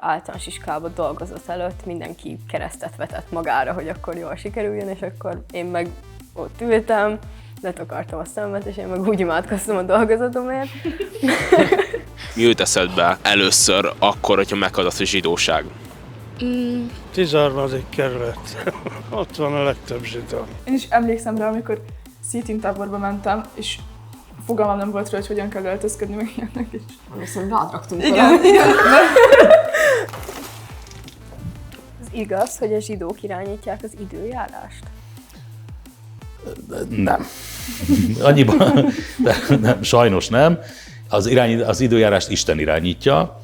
általános iskolában dolgozat előtt mindenki keresztet vetett magára, hogy akkor jól sikerüljön, és akkor én meg ott ültem, letakartam a szememet, és én meg úgy imádkoztam a dolgozatomért. Mi jut eszedbe először akkor, hogyha meghallod a zsidóság? 13. kerület. Ott van a legtöbb zsidó. Én is emlékszem rá, amikor sit-in táborba mentem, és fogalmam nem volt róla, hogy hogyan kell öltözködni, meg ilyenek is. Viszont rádraktunk Igen, igen. Az igaz, hogy a zsidók irányítják az időjárást? Nem. Annyiban, de nem, sajnos nem. Az időjárást Isten irányítja.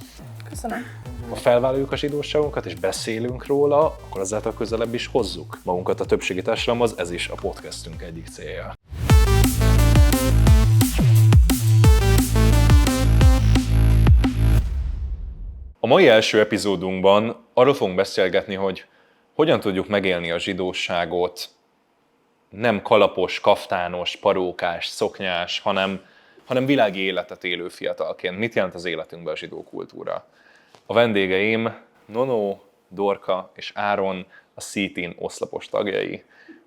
Köszönöm. Ha felvállaljuk a zsidóságunkat és beszélünk róla, akkor ezáltal közelebb is hozzuk magunkat a többségi társadalomhoz, ez is a podcastünk egyik célja. A mai első epizódunkban arról fogunk beszélgetni, hogy hogyan tudjuk megélni a zsidóságot nem kalapos, kaftános, parókás, szoknyás, hanem világi életet élő fiatalként. Mit jelent az életünkben a zsidó kultúra? A vendégeim Nono, Dorka és Áron a sit-in oszlopos tagjai,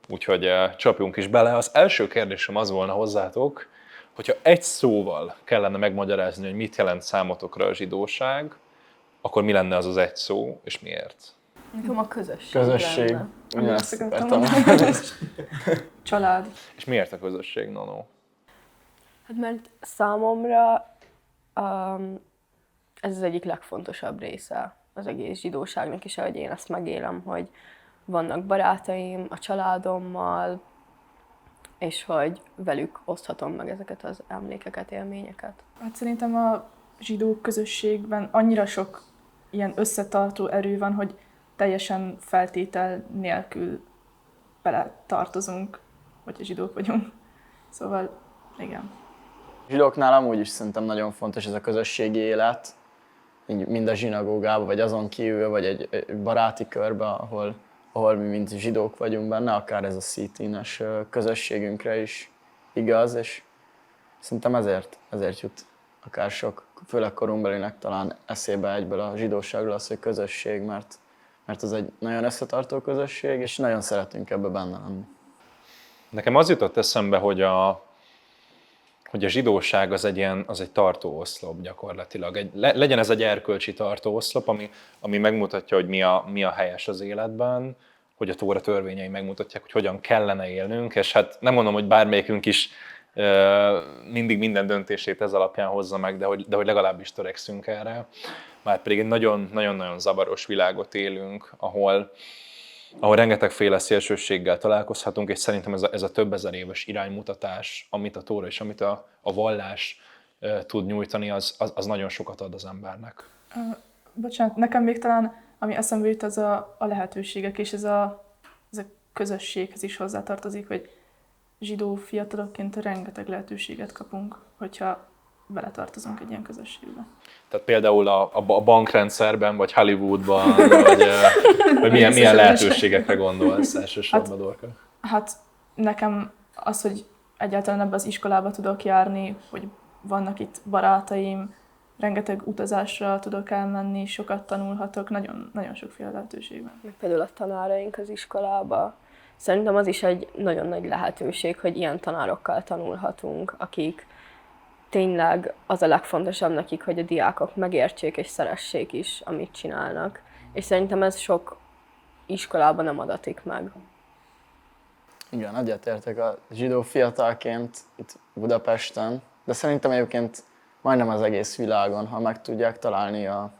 úgyhogy csapjunk is bele. Az első kérdésem az volna hozzátok, hogyha egy szóval kellene megmagyarázni, hogy mit jelent számotokra a zsidóság, akkor mi lenne az az egy szó, és miért? Nekem a közösség. Közösség. Ezt akartam mondani. Család. És miért a közösség, Nono? Hát mert számomra ez az egyik legfontosabb része az egész zsidóságnak, és ahogy én ezt megélem, hogy vannak barátaim a családommal, és hogy velük oszthatom meg ezeket az emlékeket, élményeket. Hát szerintem a zsidó közösségben annyira sok ilyen összetartó erő van, hogy teljesen feltétel nélkül bele tartozunk, hogyha zsidók vagyunk. Szóval, igen. Zsidóknál amúgy is szerintem nagyon fontos ez a közösségi élet, mind a zsinagógában, vagy azon kívül, vagy egy baráti körben, ahol mi mint zsidók vagyunk benne, akár ez a sit-in-es közösségünkre is igaz, és szerintem ezért jut akár sok, főleg korunkbelinek talán eszébe egyből a zsidóságról az, hogy közösség, mert az egy nagyon összetartó közösség, és nagyon szeretünk ebbe benne lenni. Nekem az jutott eszembe, hogy a zsidóság az egy tartóoszlop gyakorlatilag. Legyen ez egy erkölcsi tartóoszlop, ami megmutatja, hogy mi a helyes az életben, hogy a Tóra törvényei megmutatják, hogy hogyan kellene élnünk, és hát nem mondom, hogy bármelyikünk is mindig minden döntését ez alapján hozza meg, de hogy legalábbis törekszünk erre. Márpedig egy nagyon-nagyon zavaros világot élünk, ahol rengetegféle szélsőséggel találkozhatunk, és szerintem ez a több ezer éves iránymutatás, amit a Tóra és amit a vallás tud nyújtani, az nagyon sokat ad az embernek. Bocsánat, nekem még talán, ami eszembe jut, az a lehetőségek, és ez a közösséghez is hozzátartozik, hogy zsidó fiatalokként rengeteg lehetőséget kapunk, hogyha beletartozunk egy ilyen közösségbe. Tehát például a bankrendszerben, vagy Hollywoodban, vagy milyen lehetőségekre gondolsz elsősorban, Dorka? Hát nekem az, hogy egyáltalán ebbe az iskolába tudok járni, hogy vannak itt barátaim, rengeteg utazásra tudok elmenni, sokat tanulhatok, nagyon, nagyon sokféle lehetőség van. Meg például a tanáraink az iskolába. Szerintem az is egy nagyon nagy lehetőség, hogy ilyen tanárokkal tanulhatunk, akik tényleg az a legfontosabb nekik, hogy a diákok megértsék és szeressék is, amit csinálnak. És szerintem ez sok iskolában nem adatik meg. Igen, egyetértek a zsidó fiatalként itt Budapesten, de szerintem egyébként majdnem az egész világon, ha meg tudják találni a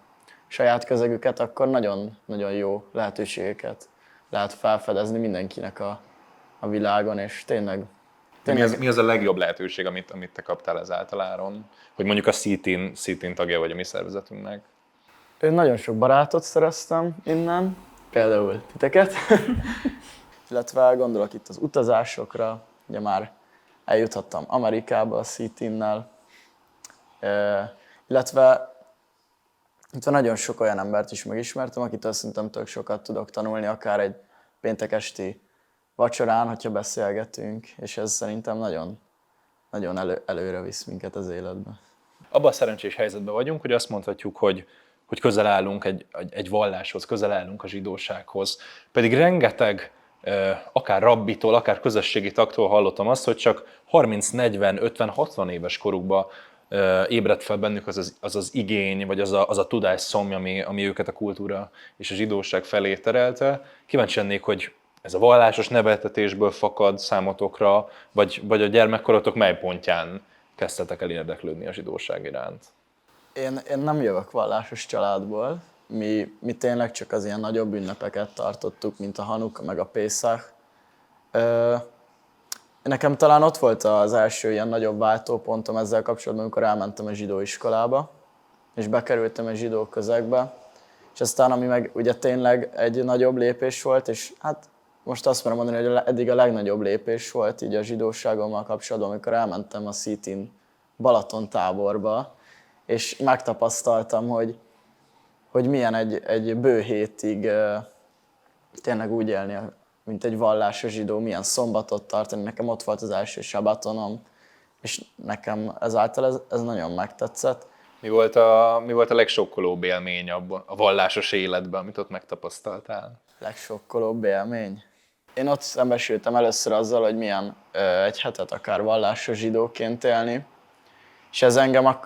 saját közegüket, akkor nagyon jó lehetőségeket lehet felfedezni mindenkinek a világon, és tényleg... Mi az a legjobb lehetőség, amit te kaptál ezáltal, Áron? Hogy mondjuk a sit-in tagja vagy a mi szervezetünknek? Én nagyon sok barátot szereztem innen, például titeket, illetve gondolok itt az utazásokra, ugye már eljuthattam Amerikába a sit-innel, illetve itt van nagyon sok olyan embert is megismertem, akitől szerintem tök sokat tudok tanulni, akár egy péntek esti vacsorán, hogyha beszélgetünk, és ez szerintem nagyon előre visz minket az életbe. Abban a szerencsés helyzetben vagyunk, hogy azt mondhatjuk, hogy hogy közel állunk egy valláshoz, közel állunk a zsidósághoz. Pedig rengeteg, akár rabbitól, akár közösségi tagtól hallottam azt, hogy csak 30, 40, 50, 60 éves korukban ébredt fel bennük az igény, vagy az a tudás szomj, ami őket a kultúra és a zsidóság felé terelte. Kíváncsi lennék, hogy ez a vallásos neveltetésből fakad számotokra, vagy a gyermekkorotok mely pontján kezdtetek el érdeklődni a zsidóság iránt? Én nem jövök vallásos családból. Mi tényleg csak az ilyen nagyobb ünnepeket tartottuk, mint a Hanuka meg a Pészach. Nekem talán ott volt az első ilyen nagyobb váltópontom ezzel kapcsolatban, amikor elmentem a zsidó iskolába, és bekerültem egy zsidó közegbe, és aztán ami meg ugye tényleg egy nagyobb lépés volt, és hát most azt mondom mondani, hogy eddig a legnagyobb lépés volt így a zsidóságommal kapcsolatban, amikor elmentem a Szítin Balaton táborba, és megtapasztaltam, hogy milyen egy bő hétig tényleg úgy élni, mint egy vallásos zsidó, milyen szombatot tartani. Nekem ott volt az első sabatonom, és nekem ezáltal ez nagyon megtetszett. Mi volt a legsokkolóbb élmény a vallásos életben, amit ott megtapasztaltál? Legsokkolóbb élmény? Én ott szembesültem először azzal, hogy milyen egy hetet akár vallásos zsidóként élni, és ez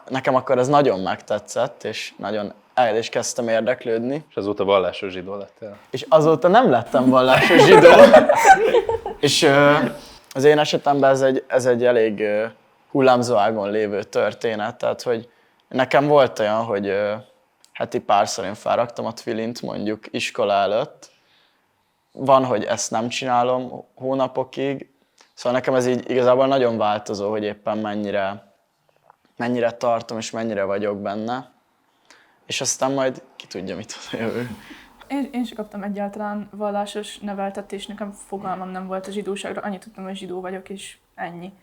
nekem akkor ez nagyon megtetszett, és nagyon el is kezdtem érdeklődni. És azóta vallásos zsidó lettél? És azóta nem lettem vallásos zsidó. És az én esetemben ez egy elég hullámzó ágon lévő történet, tehát hogy nekem volt olyan, hogy heti párszor én felraktam a tvilint mondjuk iskola előtt. Van, hogy ezt nem csinálom hónapokig, szóval nekem ez így igazából nagyon változó, hogy éppen mennyire tartom és mennyire vagyok benne. És aztán majd ki tudja, mit hoz a jövő. Én sem kaptam egyáltalán vallásos neveltetést, nekem fogalmam nem volt a zsidóságra, annyit tudtam, hogy zsidó vagyok, és ennyi.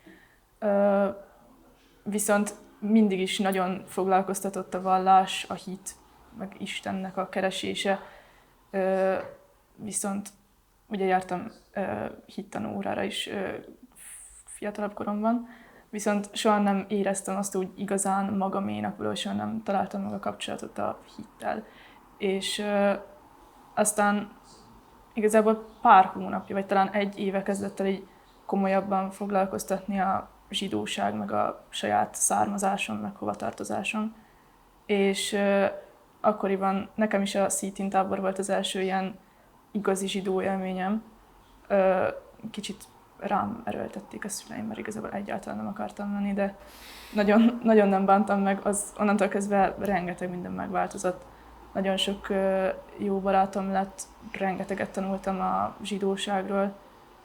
Viszont mindig is nagyon foglalkoztatott a vallás, a hit, meg Istennek a keresése. Viszont ugye jártam hittanórára is fiatalabb koromban, viszont soha nem éreztem azt úgy igazán magaménak, valahogy soha nem találtam meg a kapcsolatot a hittel. És aztán igazából pár hónapja, vagy talán egy éve kezdett el így komolyabban foglalkoztatni a zsidóság, meg a saját származásom, meg hovatartozásom. És akkoriban nekem is a Szítin tábor volt az első ilyen igazi zsidó élményem. Kicsit rám erőltették a szüleim, mert igazából egyáltalán nem akartam menni, de nagyon, nagyon nem bántam meg, onnantól kezdve rengeteg minden megváltozott. Nagyon sok jó barátom lett, rengeteget tanultam a zsidóságról,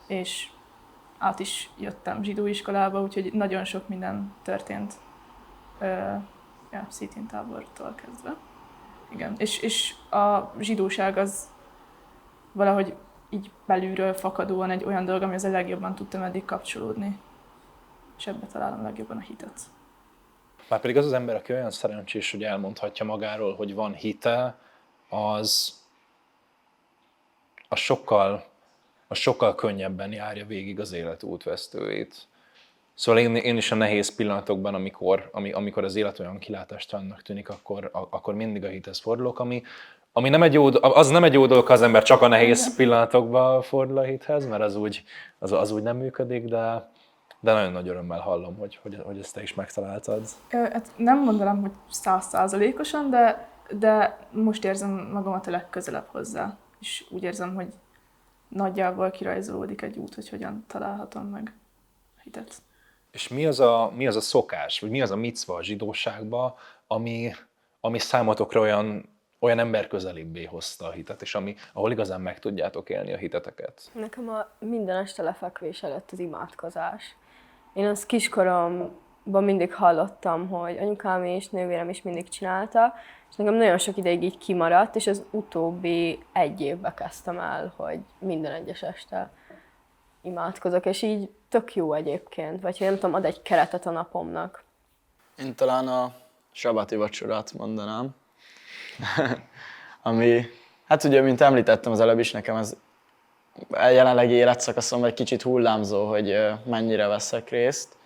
és át is jöttem zsidóiskolába, úgyhogy nagyon sok minden történt Szítin tábortól kezdve. Igen, és a zsidóság az valahogy így belülről fakadóan egy olyan dolog, amihez a legjobban tudtam eddig kapcsolódni. És ebbe találom legjobban a hitet. Márpedig az ember, aki olyan szerencsés, hogy elmondhatja magáról, hogy van hite, az sokkal könnyebben járja végig az élet útvesztőjét. Szóval én is a nehéz pillanatokban, amikor az élet olyan kilátástalannak tűnik, akkor mindig a hithez fordulok, ami nem egy jó dolog, ha az ember csak a nehéz pillanatokban fordul a hithez, mert az úgy nem működik, de nagyon nagy örömmel hallom, hogy ezt te is megtaláltad. Hát nem mondanám, hogy 100%-osan, de most érzem magamat a legközelebb hozzá. És úgy érzem, hogy nagyjából kirajzolódik egy út, hogy hogyan találhatom meg a hitet. És mi az a szokás, vagy mi az a micva a zsidóságban, ami számotokra olyan emberközelibbé hozta a hitet, és ahol igazán meg tudjátok élni a hiteteket? Nekem a minden este lefekvés előtt az imádkozás. Én azt kiskoromban mindig hallottam, hogy anyukám és nővérem is mindig csinálta, és nekem nagyon sok ideig így kimaradt, és az utóbbi egy évben kezdtem el, hogy minden egyes este imádkozok, és így tök jó egyébként, vagy hogy nem tudom, ad egy keretet a napomnak. Én talán a sabáti vacsorát mondanám, ami, hát ugye, mint említettem az előbb is, nekem ez a jelenlegi életszakaszomban egy kicsit hullámzó, hogy mennyire veszek részt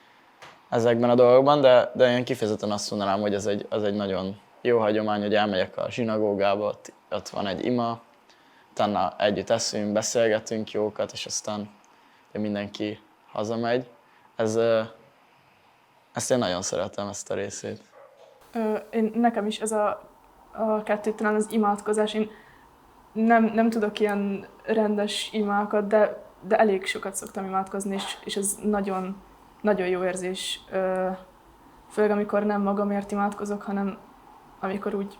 ezekben a dolgokban, de én kifejezetten azt mondanám, hogy ez egy nagyon jó hagyomány, hogy elmegyek a zsinagógába, ott van egy ima, utána együtt eszünk, beszélgetünk jókat, és aztán mindenki hazamegy. Ezt én nagyon szeretem, ezt a részét. Nekem is ez a kettő, talán az imádkozás. Én nem tudok ilyen rendes imákat, de elég sokat szoktam imádkozni, és ez nagyon, nagyon jó érzés. Főleg amikor nem magamért imádkozok, hanem amikor úgy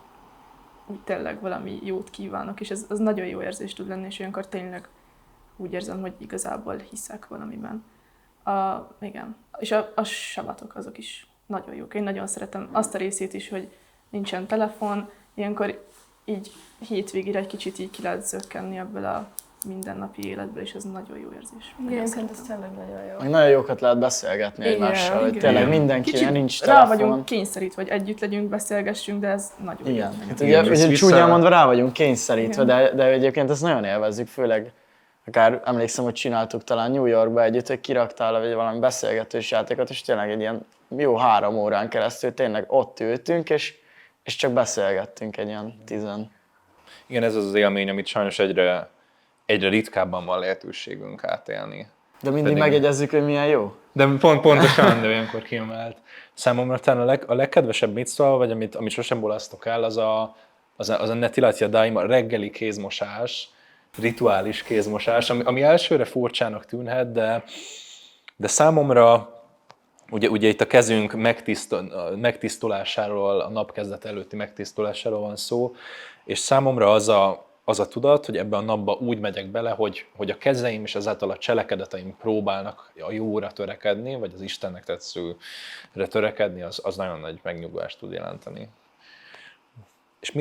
tényleg valami jót kívánok, és ez nagyon jó érzés tud lenni, és olyankor tényleg úgy érzem, hogy igazából hiszek valamiben. Igen. És a sabatok azok is nagyon jók. Én nagyon szeretem azt a részét is, hogy nincsen telefon, ilyenkor így hétvégére egy kicsit így ki lehet zökkenni ebből a mindennapi életből, és ez nagyon jó érzés. Igen, ez tényleg nagyon jó. Meg nagyon jókat lehet beszélgetni egymással, hogy tényleg mindenkinek nincs rá telefon. vagyunk kényszerítve, hogy együtt legyünk, beszélgessünk, de ez nagyon Igen. jó. Hát ugye csúnyán mondva rá vagyunk kényszerítve, de egyébként ezt nagyon élvezzük, főleg akár emlékszem, hogy csináltuk talán New Yorkba együtt, hogy kiraktál valami beszélgetős játékot, és tényleg egy ilyen jó 3 órán keresztül tényleg ott ültünk, és csak beszélgettünk egy ilyen 10. Igen, ez az az élmény, amit sajnos egyre ritkábban van lehetőségünk átélni. De mindig megjegyezzük, hogy milyen jó. De pontosan, de olyankor kiemelt. Számomra talán a legkedvesebb mitzva, vagy amit sosem bolasztok el, az a netilat yadayim, a reggeli kézmosás, rituális kézmosás, ami elsőre furcsának tűnhet, de számomra ugye itt a kezünk megtisztulásáról, a napkezdet előtti megtisztulásáról van szó, és számomra az a tudat, hogy ebben a napban úgy megyek bele, hogy a kezeim és ezáltal a cselekedeteim próbálnak a jóra törekedni, vagy az Istennek tetszőre törekedni, az nagyon nagy megnyugvást tud jelenteni. És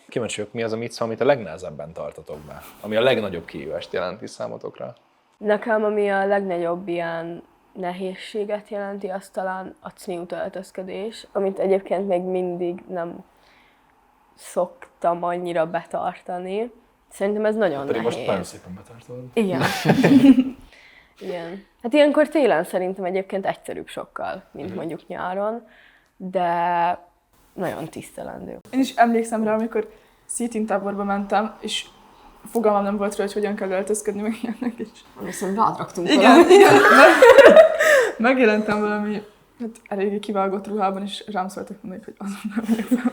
kíváncsi vagyok, mi az a micva, amit a legnehezebben tartotok be? Ami a legnagyobb kihívást jelenti számotokra? Nekem, ami a legnagyobb ilyen nehézséget jelenti, az talán a cniut öltözködés, amit egyébként még mindig nem szoktam annyira betartani. Szerintem ez nagyon Pedig nehéz. most nagyon szépen betartod. Igen. Igen. Hát ilyenkor télen szerintem egyébként egyszerűbb sokkal, mint mondjuk nyáron, de nagyon tisztelendő. Én is emlékszem rá, amikor sit-in táborba mentem, és fogalmam nem volt róla, hogy hogyan kell öltözködni, meg ilyenek is. Viszont rádraktunk Igen. Megjelentem valami eléggé kivágott ruhában, és rám szóltak mondani, hogy azonnal vagyok fel.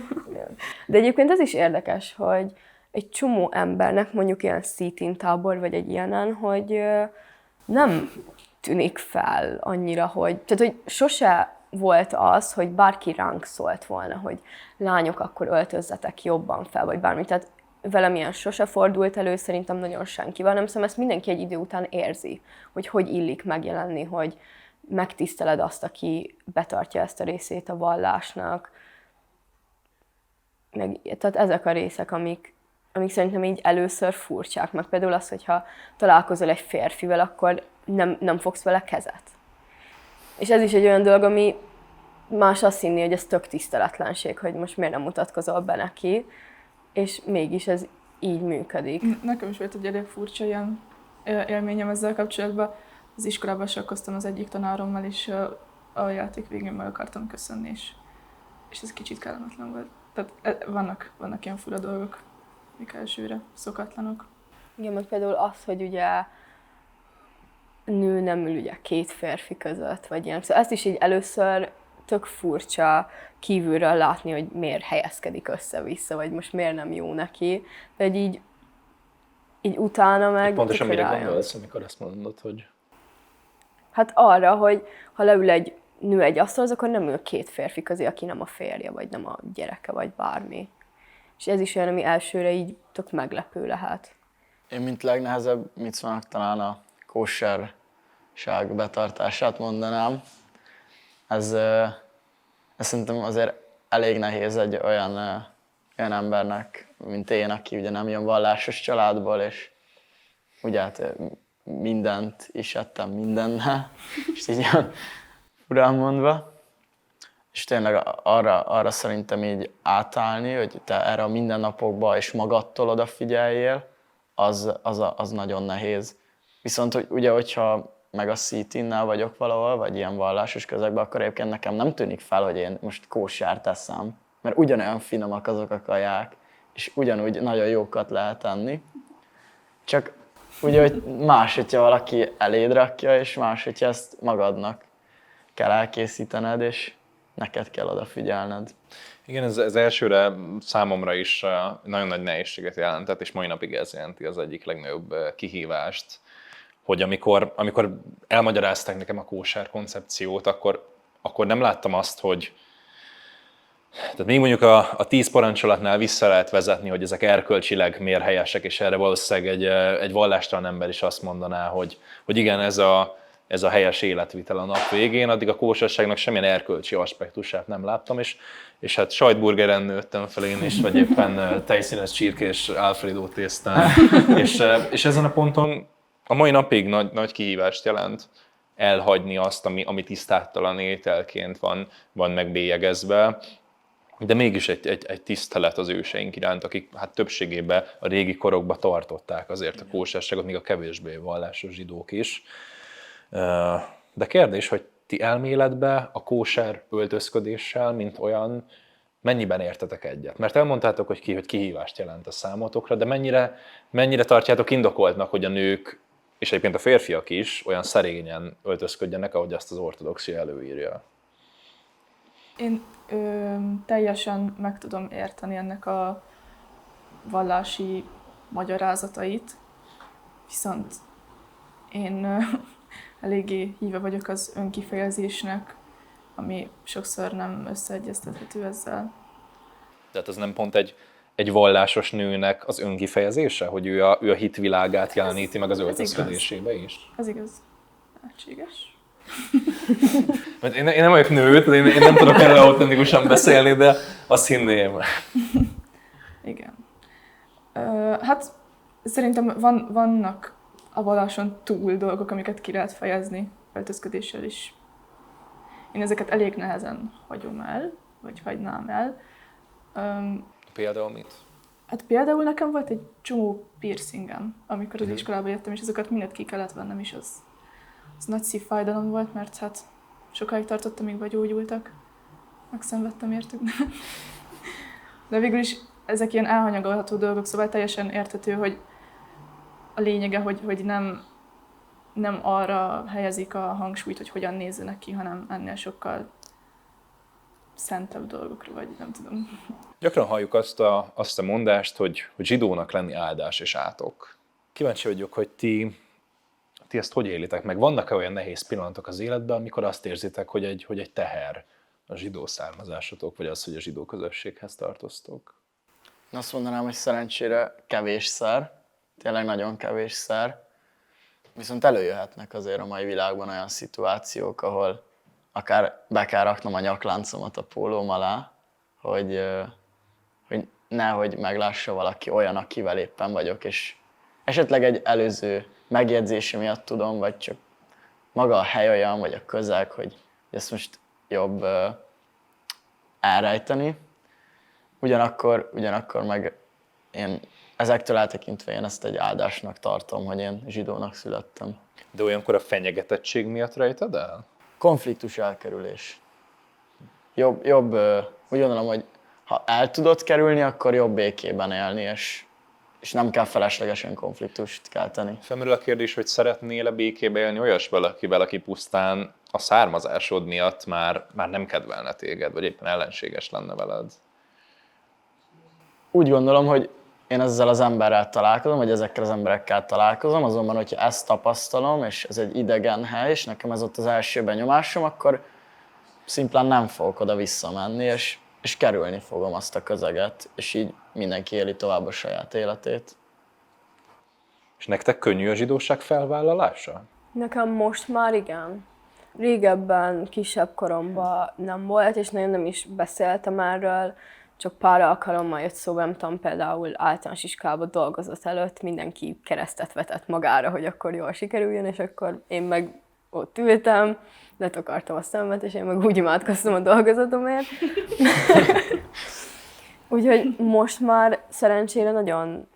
De egyébként ez is érdekes, hogy egy csomó embernek mondjuk ilyen sit-in tábor, vagy egy ilyenen, hogy nem tűnik fel annyira, hogy sose volt az, hogy bárki ránk szólt volna, hogy lányok, akkor öltözzetek jobban fel, vagy bármi. Tehát velem ilyen sose fordult elő, szerintem nagyon senkivel, nem hiszem, ezt mindenki egy idő után érzi, hogy illik megjelenni, hogy megtiszteled azt, aki betartja ezt a részét a vallásnak. Tehát ezek a részek, amik szerintem így először furcsák, meg például az, hogyha találkozol egy férfivel, akkor nem fogsz vele kezet. És ez is egy olyan dolog, ami más azt hinni, hogy ez tök tiszteletlenség, hogy most miért nem mutatkozol be neki, és mégis ez így működik. Nekem is volt egy elég furcsa ilyen élményem ezzel kapcsolatban. Az iskolában sakkoztam az egyik tanárommal, és a játék végén meg akartam köszönni, és ez kicsit kellemetlen volt. Tehát vannak ilyen fura dolgok, mik elsőre szokatlanok. Igen, meg például az, hogy ugye nő nem ül ugye 2 férfi között, vagy ilyen. Szóval ezt is így először tök furcsa kívülről látni, hogy miért helyezkedik össze-vissza, vagy most miért nem jó neki. De így utána meg... Pontosan mire gondolsz, amikor azt mondod, hogy... Hát arra, hogy ha leül egy nő egy asztalhoz, akkor nem ül 2 férfi közé, aki nem a férje, vagy nem a gyereke, vagy bármi. És ez is olyan, ami elsőre így tök meglepő lehet. Én mint legnehezebb micvának talán a kosserság betartását mondanám. Ez szerintem azért elég nehéz egy olyan embernek, mint én, aki ugye nem jön vallásos családból, és ugye hát mindent is ettem mindennel, és így olyan furán mondva. És tényleg arra szerintem így átállni, hogy te erre a mindennapokban és magadtól odafigyeljél, az nagyon nehéz. Viszont ugye, hogyha meg a sit-innál vagyok valahol, vagy ilyen vallásos közegben, akkor egyébként nekem nem tűnik fel, hogy én most kósert eszem. mert ugyanolyan finomak azok a kaják, és ugyanúgy nagyon jókat lehet enni. Csak úgy, hogy más, hogyha valaki eléd rakja, és más, hogyha ezt magadnak kell elkészítened, és neked kell odafigyelned. Igen, ez elsőre számomra is nagyon nagy nehézséget jelentett, és mai napig ez jelenti az egyik legnagyobb kihívást, hogy amikor elmagyarázták nekem a kóser koncepciót, akkor nem láttam azt, hogy tehát még mondjuk a 10 parancsolatnál vissza lehet vezetni, hogy ezek erkölcsileg miért helyesek, és erre valószínűleg egy vallástalan ember is azt mondaná, hogy igen, ez a helyes életvitel a nap végén, addig a kóserságnak semmilyen erkölcsi aspektusát nem láttam, és hát sajtburgeren nőttem fel én is, vagy éppen tejszínes csirkés Alfredo tésztán, és ezen a ponton a mai napig nagy kihívást jelent elhagyni azt, ami tisztátalan ételként van megbélyegezve, de mégis egy tisztelet az őseink iránt, akik hát többségében a régi korokban tartották azért a kóserságot, még a kevésbé vallásos zsidók is. De kérdés, hogy ti elméletben a kóser öltözködéssel, mint olyan, mennyiben értetek egyet? Mert elmondtátok, hogy kihívást jelent a számotokra, de mennyire tartjátok indokoltnak, hogy a nők, és egyébként a férfiak is olyan szerényen öltözködjenek, ahogy azt az ortodoxia előírja? Én teljesen meg tudom érteni ennek a vallási magyarázatait, viszont én eléggé híve vagyok az önkifejezésnek, ami sokszor nem összeegyeztethető ezzel. Tehát ez nem pont egy vallásos nőnek az önkifejezése, hogy ő a hitvilágát jeleníti meg az öltözködésébe is? Ez igaz. Lehetséges. Mert én nem vagyok nő, én nem tudok erről autentikusan beszélni, de azt hinném. Igen. Hát szerintem vannak a valláson túl dolgok, amiket ki lehet fejezni öltözködéssel is. Én ezeket elég nehezen hagyom el, vagy hagynám el. Például mit? Hát például nekem volt egy csomó piercingem, amikor az iskolába jöttem, és azokat mindent ki kellett vennem, és az nagy szívfájdalom volt, mert hát sokáig tartott, amíg begyógyultak. Megszenvedtem értük. De végül is ezek ilyen elhanyagolható dolgok, szóval teljesen érthető, hogy a lényege, hogy nem arra helyezik a hangsúlyt, hogy hogyan nézzenek ki, hanem ennél sokkal szentebb dolgokra, vagy nem tudom. Gyakran halljuk azt a mondást, hogy zsidónak lenni áldás és átok. Kíváncsi vagyok, hogy ti ezt hogy élitek meg? Vannak-e olyan nehéz pillanatok az életben, amikor azt érzitek, hogy egy teher a zsidó származásotok, vagy az, hogy a zsidó közösséghez tartoztok? Én azt mondanám, hogy szerencsére kevésszer, tényleg nagyon kevésszer, viszont előjöhetnek azért a mai világban olyan szituációk, ahol akár be kell raknom a nyakláncomat a pólóm alá, hogy nehogy meglássa valaki olyan, akivel éppen vagyok, és esetleg egy előző megjegyzése miatt tudom, vagy csak maga a hely olyan, vagy a közeg, hogy ezt most jobb elrejteni. Ugyanakkor meg én ezektől eltekintve én ezt egy áldásnak tartom, hogy én zsidónak születtem. De olyankor a fenyegetettség miatt rejted el? Konfliktus elkerülés. Jobb úgy gondolom, hogy ha el tudod kerülni, akkor jobb békében élni, és nem kell feleslegesen konfliktust kelteni. Felmerül a kérdés, hogy szeretnél-e békébe élni olyas valakivel, aki pusztán a származásod miatt már nem kedvelne téged, vagy éppen ellenséges lenne veled? Úgy gondolom, hogy én ezzel az emberrel találkozom, vagy ezekkel az emberekkel találkozom, azonban, hogyha ezt tapasztalom, és ez egy idegen hely, és nekem ez ott az első benyomásom, akkor szimplán nem fogok oda visszamenni, és kerülni fogom azt a közeget, és így mindenki éli tovább a saját életét. És nektek könnyű a zsidóság felvállalása? Nekem most már igen. Régebben, kisebb koromban nem volt, és nagyon nem is beszéltem erről, csak pár alkalommal jött szóba, nem tudom, például általános iskolában dolgozat előtt mindenki keresztet vetett magára, hogy akkor jól sikerüljön, és akkor én meg ott ültem, letakartam a szemet, és én meg úgy imádkoztam a dolgozatomért. Úgyhogy most már szerencsére nagyon,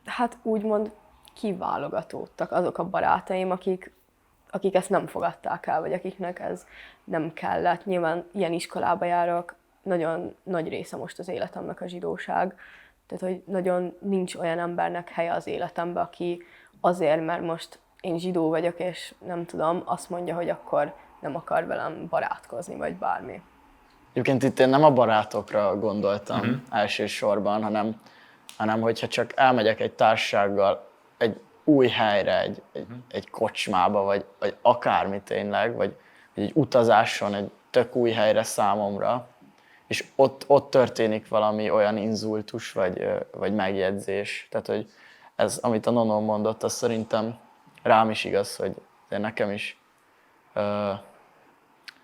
hát úgymond kiválogatódtak azok a barátaim, akik ezt nem fogadták el, vagy akiknek ez nem kellett. Nyilván ilyen iskolába járok, nagyon nagy része most az életemnek a zsidóság. Tehát, hogy nagyon nincs olyan embernek helye az életemben, aki azért, mert most én zsidó vagyok, és nem tudom, azt mondja, hogy akkor nem akar velem barátkozni, vagy bármi. Egyébként itt én nem a barátokra gondoltam elsősorban, hanem hogyha csak elmegyek egy társasággal egy új helyre, egy kocsmába, vagy akármi tényleg, vagy egy utazáson, egy tök új helyre számomra, és ott történik valami olyan inzultus, vagy megjegyzés. Tehát, hogy ez, amit a Nono mondott, az szerintem rám is igaz, hogy nekem is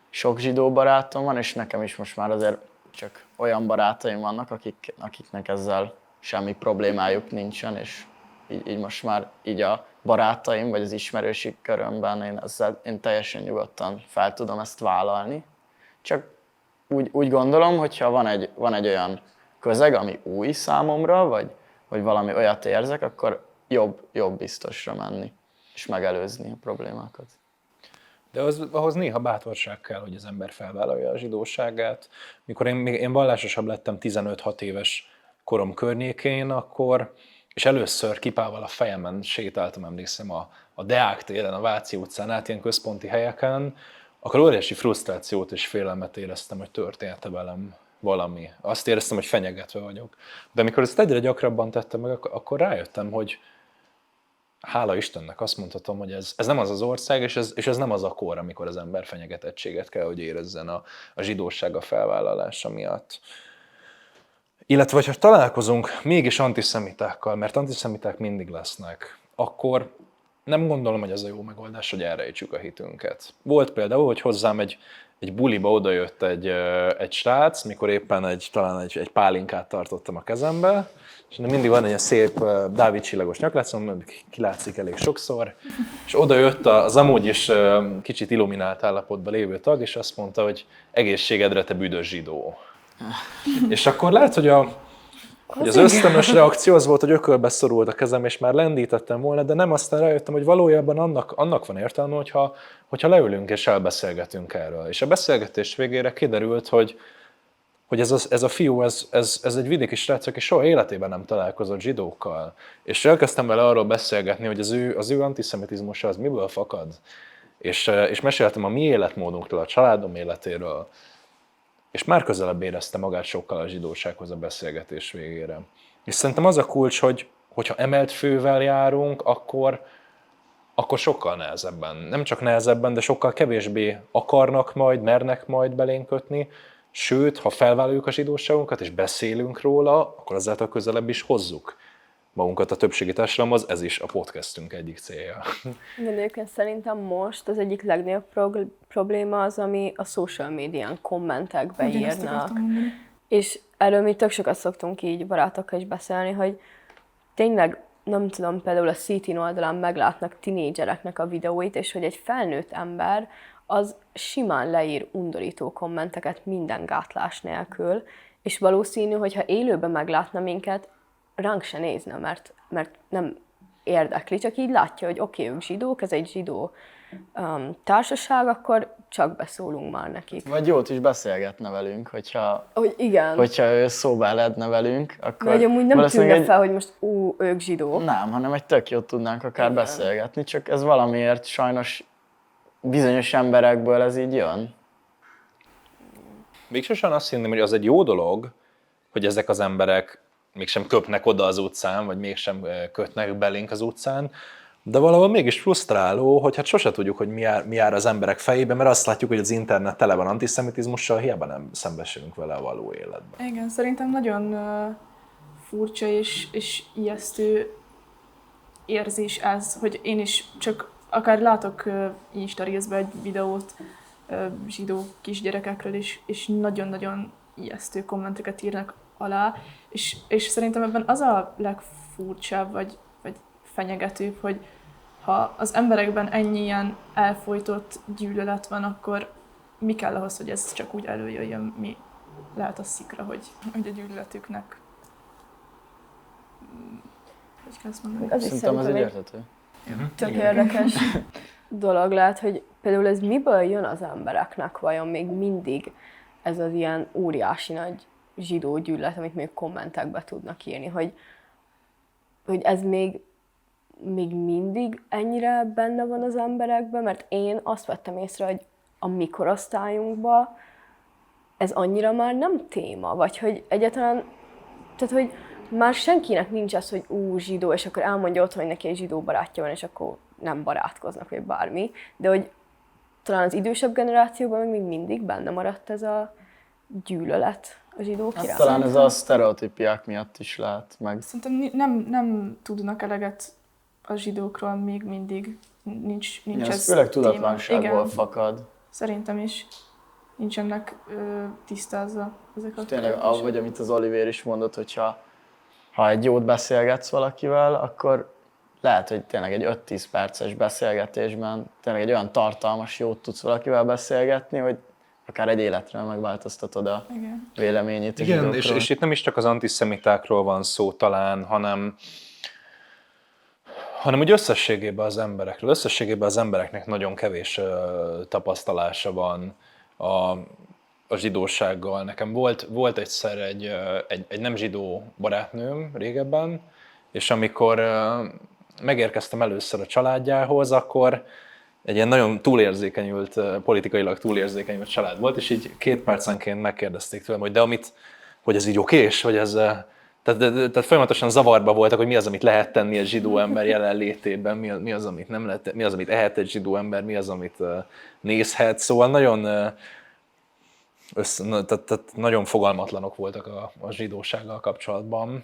sok zsidó barátom van, és nekem is most már azért csak olyan barátaim vannak, akiknek ezzel semmi problémájuk nincsen, és így most már így a barátaim, vagy az ismerősi körömben én teljesen nyugodtan fel tudom ezt vállalni. Csak úgy gondolom, hogyha van egy olyan közeg, ami új számomra, vagy valami olyat érzek, akkor jobb biztosra menni, és megelőzni a problémákat. De ahhoz néha bátorság kell, hogy az ember felvállalja a zsidóságát. Mikor én vallásosabb lettem 15-6 éves korom környékén, és először kipával a fejemen sétáltam, emlékszem, a Deák téren, a Váci utcán át, ilyen központi helyeken, akkor óriási frusztrációt és félelmet éreztem, hogy történt velem valami. Azt éreztem, hogy fenyegetve vagyok. De amikor ezt egyre gyakrabban tettem meg, akkor rájöttem, hogy hála Istennek azt mondhatom, hogy ez nem az az ország, és ez nem az a kor, amikor az ember fenyegetettséget kell, hogy érezzen a zsidóság a felvállalása miatt. Illetve, ha találkozunk mégis antiszemitákkal, mert antiszemiták mindig lesznek, akkor nem gondolom, hogy ez a jó megoldás, hogy elrejtsük a hitünket. Volt például, hogy hozzám egy buliba odajött egy srác, mikor éppen talán egy pálinkát tartottam a kezembe, és mindig van egy szép Dávid csillagos nyaklátszom, kilátszik elég sokszor, és odajött az amúgy is kicsit illuminált állapotban lévő tag, és azt mondta, hogy egészségedre, te büdös zsidó. És akkor lehet, hogy az ösztönös reakció az volt, hogy ökölbe szorult a kezem, és már lendítettem volna, de nem, aztán rájöttem, hogy valójában annak van értelme, hogyha leülünk és elbeszélgetünk erről. És a beszélgetés végére kiderült, hogy ez a fiú, ez egy vidéki srác, aki soha életében nem találkozott zsidókkal. És elkezdtem vele arról beszélgetni, hogy az ő antiszemitizmusa az miből fakad. És meséltem a mi életmódunkról, a családom életéről. És már közelebb érezte magát sokkal a zsidósághoz a beszélgetés végére. És szerintem az a kulcs, hogyha emelt fővel járunk, akkor sokkal nehezebben, nem csak nehezebben, de sokkal kevésbé akarnak majd, mernek majd belénk kötni, sőt, ha felvállaljuk a zsidóságunkat és beszélünk róla, akkor azáltal közelebb is hozzuk magunkat a többségi társadalomhoz, ez is a podcastünk egyik célja. De egyébként szerintem most az egyik legnagyobb probléma az, ami a social médián kommentekbe írnak. És erről mi tök sokat szoktunk így barátokkal is beszélni, hogy tényleg, nem tudom, például a CT oldalán meglátnak tinédzsereknek a videóit, és hogy egy felnőtt ember az simán leír undorító kommenteket minden gátlás nélkül, és valószínű, hogyha élőben meglátna minket, ránk se nézne, mert nem érdekli, csak így látja, hogy oké, ők zsidók, ez egy zsidó társaság, akkor csak beszólunk már nekik. Vagy jót is beszélgetne velünk, hogyha ő szóba eledne velünk, akkor... Vagy amúgy nem tűnne fel, hogy most ők zsidók. Nem, hanem egy tök jót tudnánk akár beszélgetni, csak ez valamiért sajnos bizonyos emberekből ez így jön. Végsősorban azt hinném, hogy az egy jó dolog, hogy ezek az emberek mégsem köpnek oda az utcán, vagy mégsem kötnek belénk az utcán, de valahol mégis frusztráló, hogy hát sose tudjuk, hogy mi jár az emberek fejében, mert azt látjuk, hogy az internet tele van antiszemitizmussal, hiába nem szembesülünk vele a való életben. Igen, szerintem nagyon furcsa és ijesztő érzés ez, hogy én is csak akár látok Insta Reelsbe egy videót zsidó kisgyerekekről, és nagyon-nagyon ijesztő kommenteket írnak alá, és szerintem ebben az a legfurcsább, vagy fenyegetőbb, hogy ha az emberekben ennyi ilyen elfojtott gyűlölet van, akkor mi kell ahhoz, hogy ez csak úgy előjöjjön, mi lehet a szikra, hogy a gyűlöletüknek... Hogy kell ezt mondani? Szerintem ez egy érthető. Tök érdekes dolog lehet, hogy például ez miből jön az embereknek vajon még mindig ez az ilyen óriási nagy zsidó gyűlölet, amit még kommentekbe tudnak írni, hogy ez még mindig ennyire benne van az emberekben, mert én azt vettem észre, hogy a mi korosztályunkban ez annyira már nem téma, vagy hogy egyáltalán, tehát hogy már senkinek nincs az, hogy zsidó, és akkor elmondja otthon, hogy neki egy zsidó barátja van, és akkor nem barátkoznak, vagy bármi, de hogy talán az idősebb generációban még mindig benne maradt ez a gyűlölet a zsidók iránt. Talán ez a sztereotípiák miatt is lehet meg. Szerintem nem tudnak eleget a zsidókról még mindig. Nincs Ez ez főleg téma. tudatlanságból Igen, fakad. szerintem is nincsenek tisztázva ezek a Tényleg, kérdések. vagy amit az Olivér is mondott, hogyha egy jót beszélgetsz valakivel, akkor lehet, hogy tényleg egy 5-10 perces beszélgetésben tényleg egy olyan tartalmas jót tudsz valakivel beszélgetni, hogy akár egy életre megváltoztatod a Igen. véleményét a Igen, zsidókról. és itt nem is csak az antiszemitákról van szó talán, hanem úgy összességében az emberekről. Összességében az embereknek nagyon kevés tapasztalása van a zsidósággal. Nekem volt egyszer egy nem zsidó barátnőm régebben, és amikor megérkeztem először a családjához, akkor egy ilyen nagyon túlérzékenyült, politikailag túlérzékenyült család volt, és így 2 percenként megkérdezték tőlem, hogy ez így okés, vagy ez... Tehát folyamatosan zavarba voltak, hogy mi az, amit lehet tenni egy zsidó ember jelenlétében, mi az, amit nem lehet, mi az, amit ehet egy zsidó ember, mi az, amit nézhet. Szóval tehát nagyon fogalmatlanok voltak a zsidósággal kapcsolatban.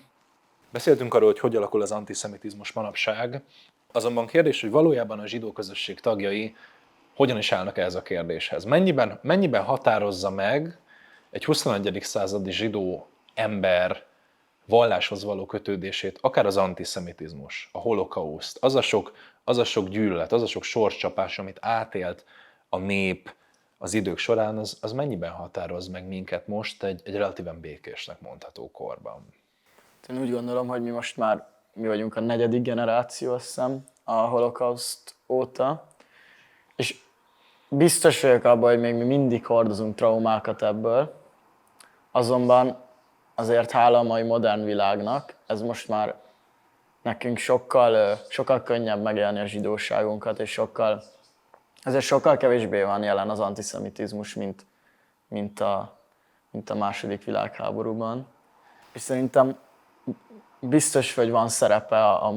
Beszéltünk arról, hogy alakul az antiszemitizmus manapság, azonban kérdés, hogy valójában a zsidó közösség tagjai hogyan is állnak ehhez a kérdéshez. Mennyiben határozza meg egy 21. századi zsidó ember valláshoz való kötődését, akár az antiszemitizmus, a holokauszt, az a sok gyűlölet, az a sok sorscsapás, amit átélt a nép az idők során, az mennyiben határoz meg minket most egy relatíven békésnek mondható korban? Én úgy gondolom, hogy mi vagyunk a 4. generáció, azt hiszem, a holokauszt óta, és biztos vagyok abban, hogy még mi mindig hordozunk traumákat ebből, azonban azért hála a mai modern világnak, ez most már nekünk sokkal könnyebb megélni a zsidóságunkat, és sokkal kevésbé van jelen az antiszemitizmus, mint a második világháborúban. És szerintem biztos, hogy van szerepe a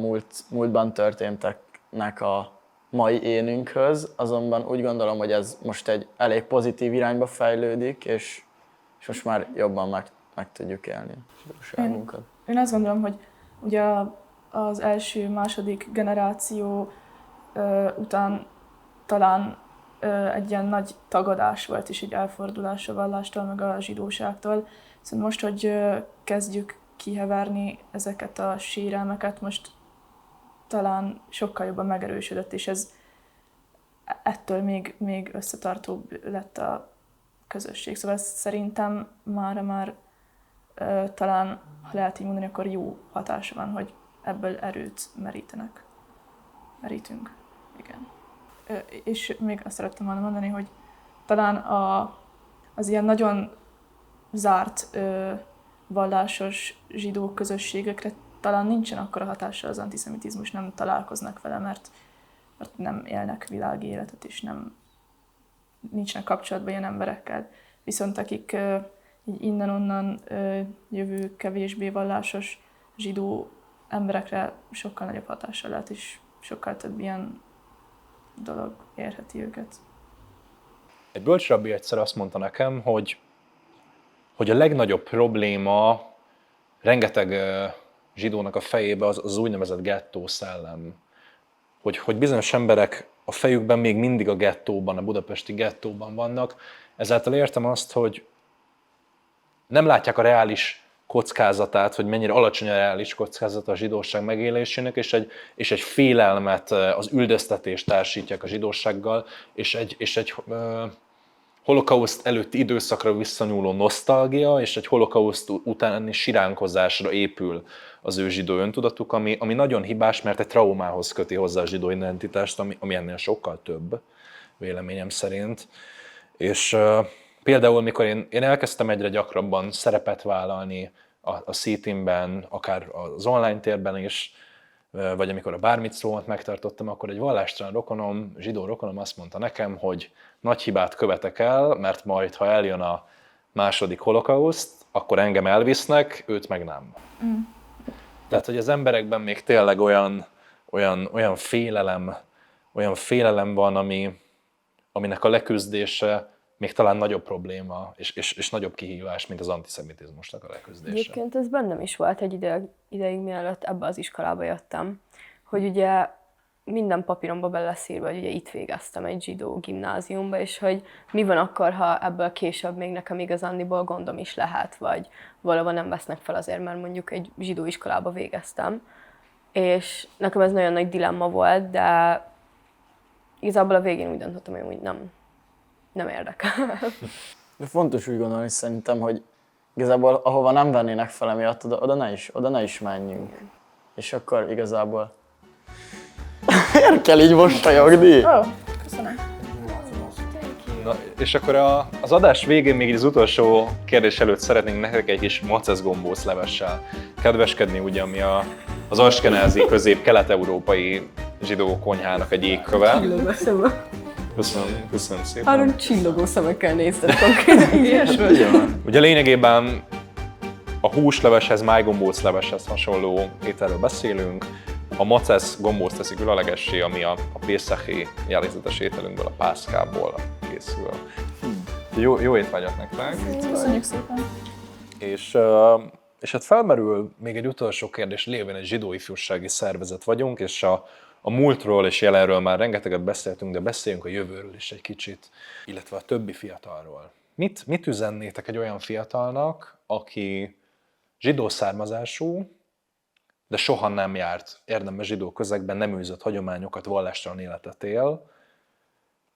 múltban történteknek a mai énünkhöz, azonban úgy gondolom, hogy ez most egy elég pozitív irányba fejlődik, és most már jobban meg tudjuk élni a zsidóságunkat. Én azt gondolom, hogy ugye az első, második generáció után talán egy ilyen nagy tagadás volt is, egy elfordulás a vallástól, meg a zsidóságtól. Szóval most, hogy kezdjük kiheverni ezeket a sérelmeket, most talán sokkal jobban megerősödött, és ez ettől még összetartóbb lett a közösség. Szóval szerintem már talán, ha lehet így mondani, akkor jó hatása van, hogy ebből erőt merítünk. Igen. És még azt szerettem volna mondani, hogy talán az ilyen nagyon zárt vallásos zsidó közösségekre talán nincsen akkora hatása az antiszemitizmus, nem találkoznak vele, mert nem élnek világi életet, és nincsenek kapcsolatban ilyen emberekkel. Viszont akik így innen-onnan jövő kevésbé vallásos zsidó emberekre sokkal nagyobb hatással lehet, és sokkal több ilyen dolog érheti őket. Egy bölcsrabbi egyszer azt mondta nekem, hogy a legnagyobb probléma rengeteg zsidónak a fejébe az úgynevezett gettó szellem. Hogy bizonyos emberek a fejükben még mindig a gettóban, a budapesti gettóban vannak. Ezáltal értem azt, hogy nem látják a reális kockázatát, hogy mennyire alacsony a reális kockázata a zsidóság megélésének, és egy félelmet, az üldöztetést társítják a zsidósággal, és egy holokauszt előtti időszakra visszanyúló nosztalgia, és egy holokauszt utáni siránkozásra épül az ő zsidó öntudatuk, ami nagyon hibás, mert egy traumához köti hozzá a zsidó identitást, ami ennél sokkal több, véleményem szerint. És Például, mikor én elkezdtem egyre gyakrabban szerepet vállalni a C-teamben, akár az online térben is, vagy amikor a bármit szómat megtartottam, akkor egy vallástalan rokonom, zsidó rokonom azt mondta nekem, hogy nagy hibát követek el, mert majd, ha eljön a második holokauszt, akkor engem elvisznek, őt meg nem. Tehát, hogy az emberekben még tényleg olyan félelem van, aminek a leküzdése még talán nagyobb probléma, és nagyobb kihívás, mint az antiszemitizmusnak a leküzdése. Egyébként ez bennem is volt egy ideig, mielőtt ebbe az iskolába jöttem, hogy ugye minden papíromba bele lesz írva, hogy ugye itt végeztem egy zsidó gimnáziumba, és hogy mi van akkor, ha ebből később még nekem igazándiból gondom is lehet, vagy valahol nem vesznek fel azért, mert mondjuk egy zsidó iskolába végeztem. És nekem ez nagyon nagy dilemma volt, de igazából a végén úgy döntöttem, hogy úgy nem érdekel. De fontos úgy gondolni szerintem, hogy igazából ahova nem vennének fel emiatt, oda ne is menjünk. És akkor igazából... Miért kell így mosolyogni? Köszönöm. Na, és akkor az adás végén még az utolsó kérdés előtt szeretnénk nektek egy kis macesz gombóc levessel kedveskedni, ugye, ami az askenázi közép-kelet-európai zsidó konyhának egy égköve. Csillogó szeme. Köszönöm szépen. Arra csillogó szemekkel nézted konkrétan. Ugye lényegében a húsleveshez, májgombóc leveshez hasonló ételről beszélünk. A macesz gombóc teszi különlegessé, ami a pészachi jellegzetes ételünkből, a pászkából készül. Jó étvágyat nektek! Köszönjük szépen. És hát felmerül még egy utolsó kérdés, lévén egy zsidó ifjúsági szervezet vagyunk, és a múltról és jelenről már rengeteget beszéltünk, de beszéljünk a jövőről is egy kicsit, illetve a többi fiatalról. Mit üzennétek egy olyan fiatalnak, aki zsidó származású, de soha nem járt érdemes zsidó közegben, nem űzött hagyományokat, vallástalan életet él,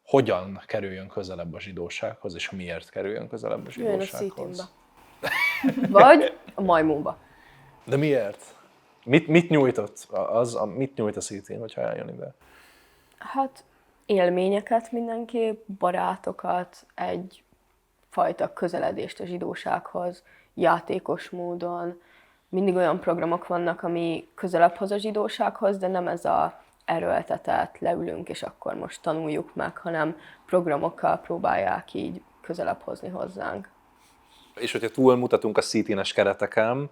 hogyan kerüljön közelebb a zsidósághoz, és miért kerüljön közelebb a zsidósághoz? Vagy a Majmúba. De miért? Mit nyújtott? Mit nyújt a CT-n, hogyha eljön ide? Hát élményeket mindenképp, barátokat, egyfajta közeledést a zsidósághoz, játékos módon. Mindig olyan programok vannak, ami közelebb hoz a zsidósághoz, de nem ez a erőltetett, leülünk és akkor most tanuljuk meg, hanem programokkal próbálják így közelebb hozni hozzánk. És hogyha túlmutatunk a CT-nes kereteken,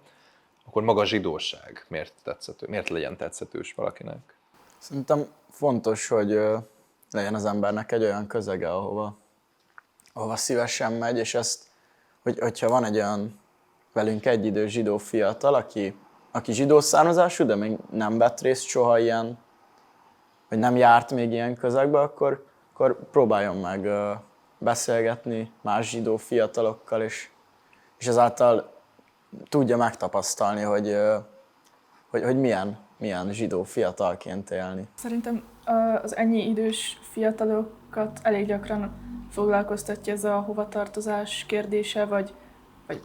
akkor maga a zsidóság miért legyen tetszetős valakinek? Szerintem fontos, hogy legyen az embernek egy olyan közege, ahova szívesen megy, és ezt, hogyha van egy olyan velünk egyidős zsidó fiatal, aki zsidó származású, de még nem vett részt soha ilyen, vagy nem járt még ilyen közegbe, akkor próbáljon meg beszélgetni más zsidó fiatalokkal, és ezáltal tudja megtapasztalni, hogy milyen zsidó fiatalként élni. Szerintem az ennyi idős fiatalokat elég gyakran foglalkoztatja ez a hovatartozás kérdése, vagy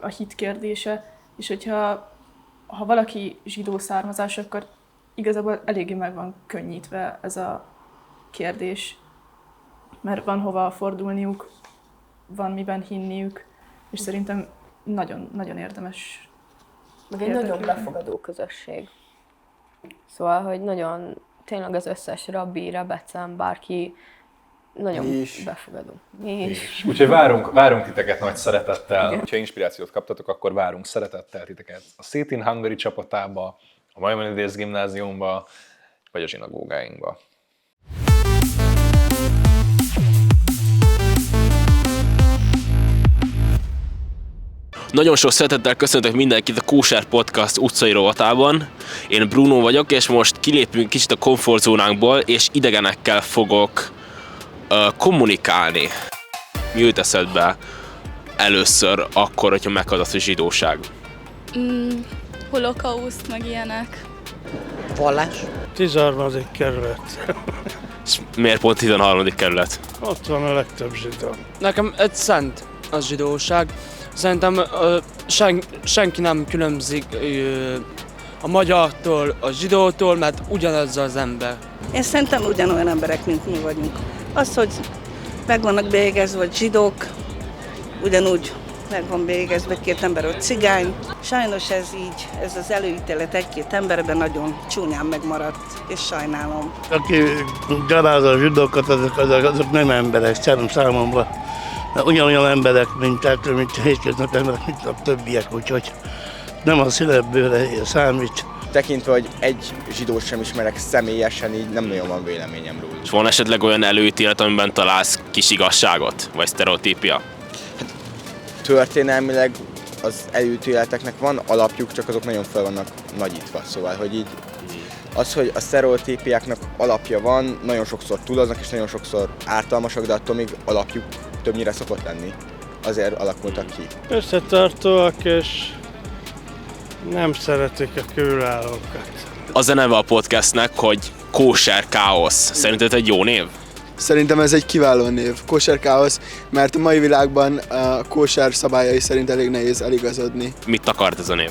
a hit kérdése, és hogyha valaki zsidó származás, akkor igazából eléggé meg van könnyítve ez a kérdés, mert van hova fordulniuk, van miben hinniük, és szerintem nagyon, nagyon érdemes. Meg egy nagyon befogadó közösség. Szóval, hogy nagyon, tényleg az összes rabbi, rebecen, bárki nagyon befogadó. Mi is. Úgyhogy várunk titeket nagy szeretettel. Igen. Ha inspirációt kaptatok, akkor várunk szeretettel titeket a Seat in Hungary csapatába, a Maimonides gimnáziumba, vagy a zsinagógáinkba. Nagyon sok szeretettel köszöntök mindenkit a Kóser Podcast utcai rovatában. Én Bruno vagyok, és most kilépünk kicsit a komfortzónánkból, és idegenekkel fogok kommunikálni. Mi jut eszedbe először akkor, hogyha meghallgatsz a zsidóság? Holokauszt, meg ilyenek. Vallás? 13. kerület. És miért pont 13. kerület? Ott van a legtöbb zsidó. Nekem egy szent a zsidóság. Szerintem senki nem különbözik a magyartól, a zsidótól, mert ugyanaz az ember. Én szerintem ugyanolyan emberek, mint mi vagyunk. Az, hogy meg vannak bélyegezve, vagy zsidók, ugyanúgy meg van végezve 2 ember, ott cigány. Sajnos ez így, ez az előítélet 1-2 emberben nagyon csúnyán megmaradt, és sajnálom. Aki gyalázza a zsidókat, azok nem emberek, számomra. Ugyanolyan emberek, mint hétköznapi emberek, mint a többiek, úgyhogy nem a színebőre számít. Tekintve, hogy egy zsidót sem ismerek személyesen, így nem nagyon van véleményem róla. És van esetleg olyan előítélet, amiben találsz kis igazságot? Vagy sztereotípia? Történelmileg az előítéleteknek van alapjuk, csak azok nagyon fel vannak nagyítva. Szóval, hogy így az, hogy a sztereotípiáknak alapja van, nagyon sokszor túloznak és nagyon sokszor ártalmasak, de attól még alapjuk többnyire szokott lenni. Azért alakultak ki. Összetartóak és nem szeretik a kívülállókat. Az a neve a podcastnek, hogy Kóser Káosz. Szerinted egy jó név? Szerintem ez egy kiváló név, Kóser Káosz, mert a mai világban a kóser szabályai szerint elég nehéz eligazodni. Mit akart ez a név?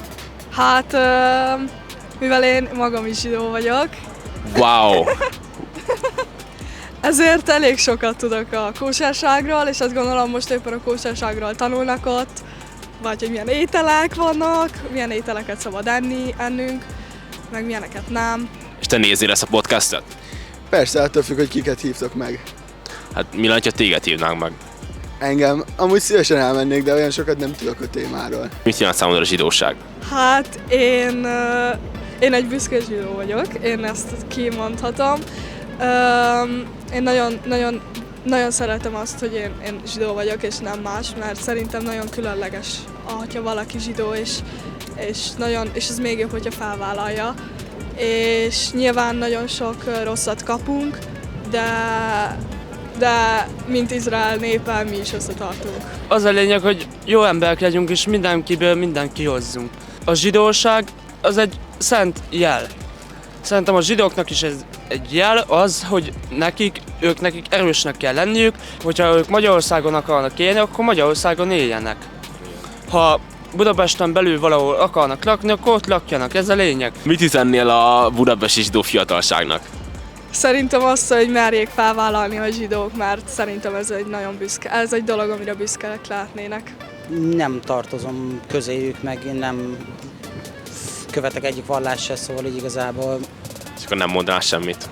Hát, mivel én magam is zsidó vagyok, Wow! ezért elég sokat tudok a kóserságról, és azt gondolom most éppen a kóserságról tanulnak ott, vagy hogy milyen ételek vannak, milyen ételeket szabad ennünk, meg milyeneket nem. És te nézzél ezt a podcastet? Persze, attól függ, hogy kiket hívtok meg. Hát mi lenne, ha téged hívnánk meg? Engem amúgy szívesen elmennék, de olyan sokat nem tudok a témáról. Mit jelent számodra a zsidóság? Hát én egy büszke zsidó vagyok, én ezt kimondhatom. Én nagyon szeretem azt, hogy én zsidó vagyok, és nem más, mert szerintem nagyon különleges, ha valaki zsidó, és ez még jobb, hogyha felvállalja. És nyilván nagyon sok rosszat kapunk, de mint Izrael népe, mi is összetartunk. Az a lényeg, hogy jó emberek legyünk, és mindenkiből mindent kihozzunk. A zsidóság az egy szent jel. Szerintem a zsidóknak is ez egy jel az, hogy nekik erősnek kell lenniük, hogyha ők Magyarországon akarnak élni, akkor Magyarországon éljenek. Ha Budapesten belül valahol akarnak lakni, akkor ott lakjanak, ez a lényeg. Mit üzennél a budapesti zsidó fiatalságnak? Szerintem azt, hogy merjék felvállalni a zsidók, mert szerintem ez egy dolog, amire büszkék lehetnének. Nem tartozom közéjük, meg én nem követek egyik vallást se, szóval így igazából... És akkor nem mondanál semmit?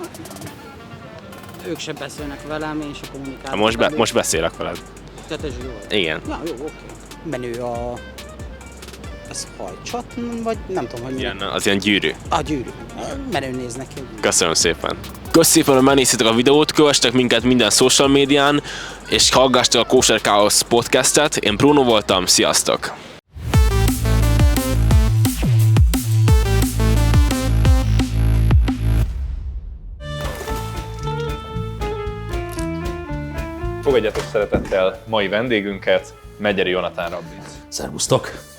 Ők sem beszélnek velem, én sem kommunikálok. Most beszélek veled. Te zsidó vagy? Igen. Ja, jó, oké. Menő a... Ez hajcsat, vagy nem tudom, hogy ilyen, az ilyen gyűrű. A gyűrű. Menő néznek ki. Köszönöm szépen. Köszönöm szépen, hogy megnéztétek a videót, kövessetek minket minden social médián, és hallgassatok a Kóser Káosz podcastet. Én Bruno voltam, sziasztok! Fogadjátok szeretettel mai vendégünket, Megyeri Jonatán rabbit. Szervusztok!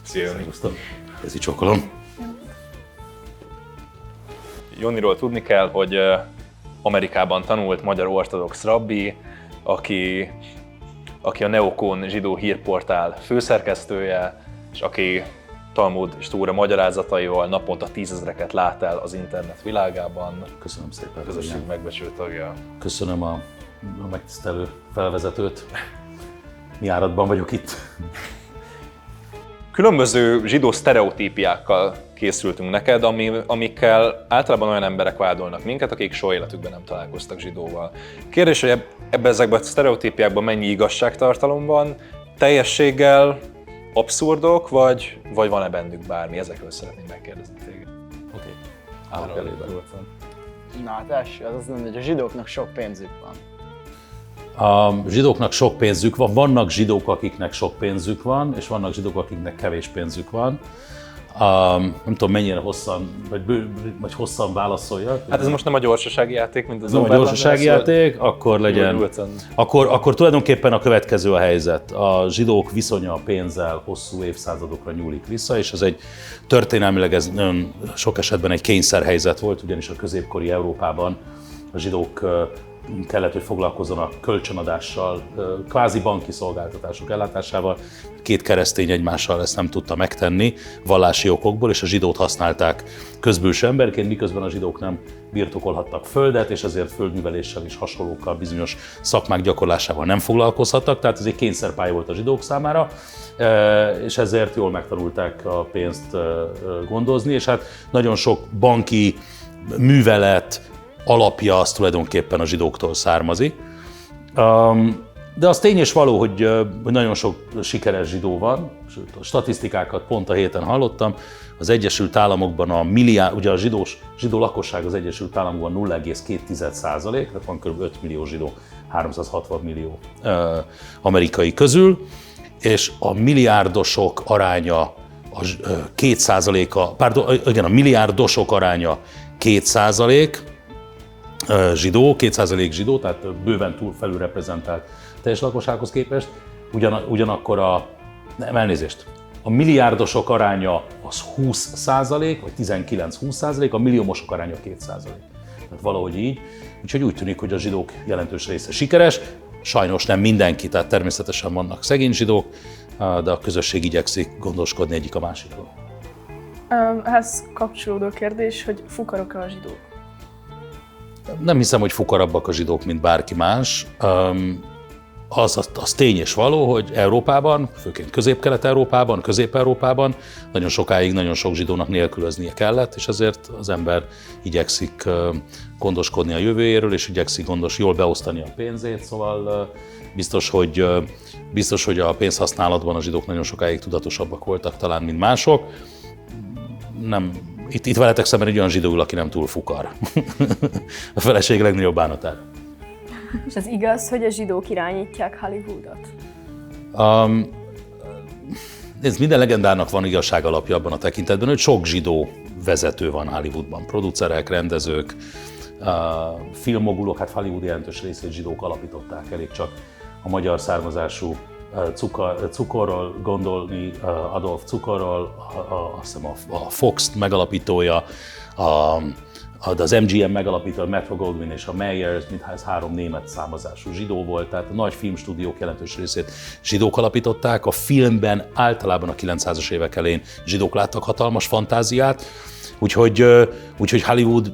Szia, Joni. Szervusztok! Kezi csokolom. Joniról tudni kell, hogy Amerikában tanult magyar ortodox rabbi, aki a Neokon zsidó hírportál főszerkesztője, és aki Talmud és Tóra magyarázataival naponta 10 000-eket lát el az internet világában. Köszönöm szépen. Közösség megbecsült tagja. Köszönöm a megtisztelő felvezetőt. Mi áradban vagyok itt. Különböző zsidó sztereotípiákkal készültünk neked, amikkel általában olyan emberek vádolnak minket, akik soha életükben nem találkoztak zsidóval. Kérdés, hogy ezekben a sztereotípiákban mennyi igazságtartalom van, teljességgel abszurdok, vagy van-e bennük bármi? Ezekről szeretném megkérdezni téged. Oké. Állok elébe. Na hát első, az nem, hogy a zsidóknak sok pénzük van. A zsidóknak sok pénzük van, vannak zsidók, akiknek sok pénzük van, és vannak zsidók, akiknek kevés pénzük van. Nem tudom, mennyire hosszan, vagy hosszan válaszoljak. Hát ez most nem a gyorsasági játék, mint az nem a gyorsasági játék, akkor legyen. Akkor tulajdonképpen a következő a helyzet. A zsidók viszonya a pénzzel hosszú évszázadokra nyúlik vissza, és ez egy történelmileg ez nagyon sok esetben egy kényszerhelyzet volt, ugyanis a középkori Európában a zsidók kellett, hogy foglalkozzanak kölcsönadással, kvázi banki szolgáltatások ellátásával. Két keresztény egymással ezt nem tudta megtenni vallási okokból, és a zsidót használták közbülső emberként, miközben a zsidók nem birtokolhattak földet, és ezért földműveléssel és hasonlókkal, bizonyos szakmák gyakorlásával nem foglalkozhattak, tehát ez egy kényszerpálya volt a zsidók számára, és ezért jól megtanulták a pénzt gondozni, és hát nagyon sok banki művelet alapja az tulajdonképpen a zsidóktól származik. De az tény és való, hogy nagyon sok sikeres zsidó van, sőt a statisztikákat pont a héten hallottam, az Egyesült Államokban ugye a zsidó lakosság az Egyesült Államokban 0,2%, tehát van kb. 5 millió zsidó 360 millió amerikai közül, és a milliárdosok aránya a 2%, a milliárdosok aránya 2% zsidó, 2% zsidó, tehát bőven túl felülreprezentált teljes lakossághoz képest, ugyanakkor a milliárdosok aránya az 20%, vagy 19-20%, a milliómosok aránya 2%. Tehát valahogy így. Úgyhogy úgy tűnik, hogy a zsidók jelentős része sikeres, sajnos nem mindenki, tehát természetesen vannak szegény zsidók, de a közösség igyekszik gondoskodni egyik a másikról. Ehhez kapcsolódó kérdés, hogy fukarok-e a zsidók? Nem hiszem, hogy fukarabbak a zsidók, mint bárki más. Az tény és való, hogy Európában, főként Közép-Kelet-Európában, Közép-Európában nagyon sokáig nagyon sok zsidónak nélkülöznie kellett, és ezért az ember igyekszik gondoskodni a jövőjéről, és igyekszik jól beosztani a pénzét, szóval biztos, hogy a pénzhasználatban a zsidók nagyon sokáig tudatosabbak voltak talán, mint mások. Itt veletek szemben egy olyan zsidó ül, aki nem túl fukar. A feleség legnagyobb bánatára. És az igaz, hogy a zsidók irányítják Hollywoodot? Minden legendának van igazság alapja abban a tekintetben, hogy sok zsidó vezető van Hollywoodban. Producerek, rendezők, filmmogulok, hát Hollywood jelentős részét zsidók alapították, elég csak a magyar származású Cukorról gondolni, Adolf Cukorról, azt hiszem a Fox megalapítója, az MGM megalapítója, Metro Goldwyn és a Meyers, mindház 3 német származású zsidó volt, tehát a nagy filmstúdiók jelentős részét zsidók alapították. A filmben általában a 900-as évek elején zsidók láttak hatalmas fantáziát, úgyhogy Hollywood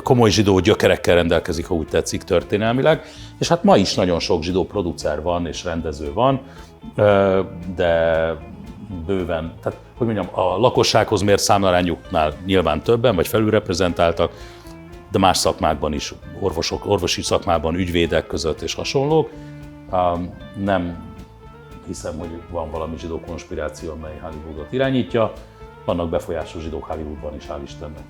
komoly zsidó gyökerekkel rendelkezik, ha úgy tetszik, történelmileg. És hát ma is nagyon sok zsidó producer van és rendező van, de bőven, tehát hogy mondjam, a lakossághoz mért számarányuknál nyilván többen, vagy felülreprezentáltak, de más szakmákban is, orvosi szakmában, ügyvédek között és hasonlók. Nem hiszem, hogy van valami zsidó konspiráció, amely Hollywoodot irányítja. Vannak befolyásos zsidók Hollywoodban is, hál' Istennek.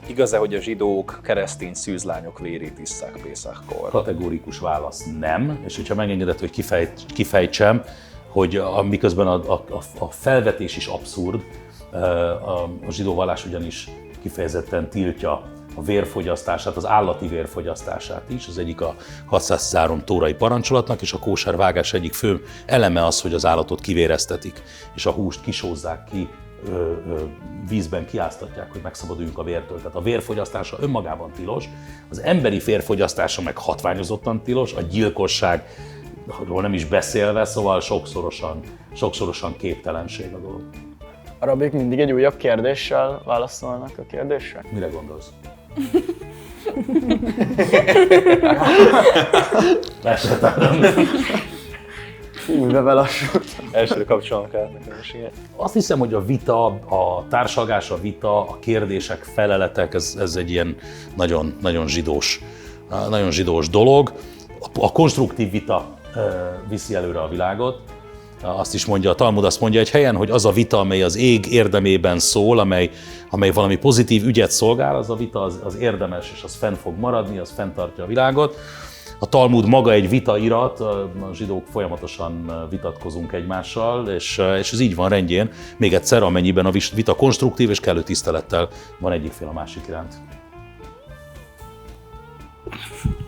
Igaz-e, hogy a zsidók keresztény szűzlányok vérét isszák Pészákkor? Kategórikus válasz nem, és hogyha megengedett, hogy kifejtsem, hogy miközben a felvetés is abszurd, a zsidó vallás ugyanis kifejezetten tiltja a vérfogyasztását, az állati vérfogyasztását is, az egyik a 613 tórai parancsolatnak, és a kóser vágás egyik fő eleme az, hogy az állatot kivéreztetik, és a húst kisózzák ki, vízben kiáztatják, hogy megszabaduljunk a vértől. Tehát a vérfogyasztása önmagában tilos, az emberi vérfogyasztása meg hatványozottan tilos, a gyilkosságról nem is beszélve, szóval sokszorosan képtelenség a dolog. A rabik mindig egy újabb kérdéssel válaszolnak a kérdésre? Mire gondolsz? Mivel lassult. Elsőre kapcsolom kell nekem is ilyen. Azt hiszem, hogy a vita, a társalgás, a vita, a kérdések, feleletek, ez egy ilyen nagyon zsidós dolog. A konstruktív vita viszi előre a világot. Azt is mondja, a Talmud azt mondja egy helyen, hogy az a vita, amely az ég érdemében szól, amely valami pozitív ügyet szolgál, az a vita az érdemes, és az fenn fog maradni, az fenntartja a világot. A Talmud maga egy vitairat, a zsidók folyamatosan vitatkozunk egymással, és ez így van rendjén, még egyszer, amennyiben a vita konstruktív és kellő tisztelettel van egyik fél a másik iránt.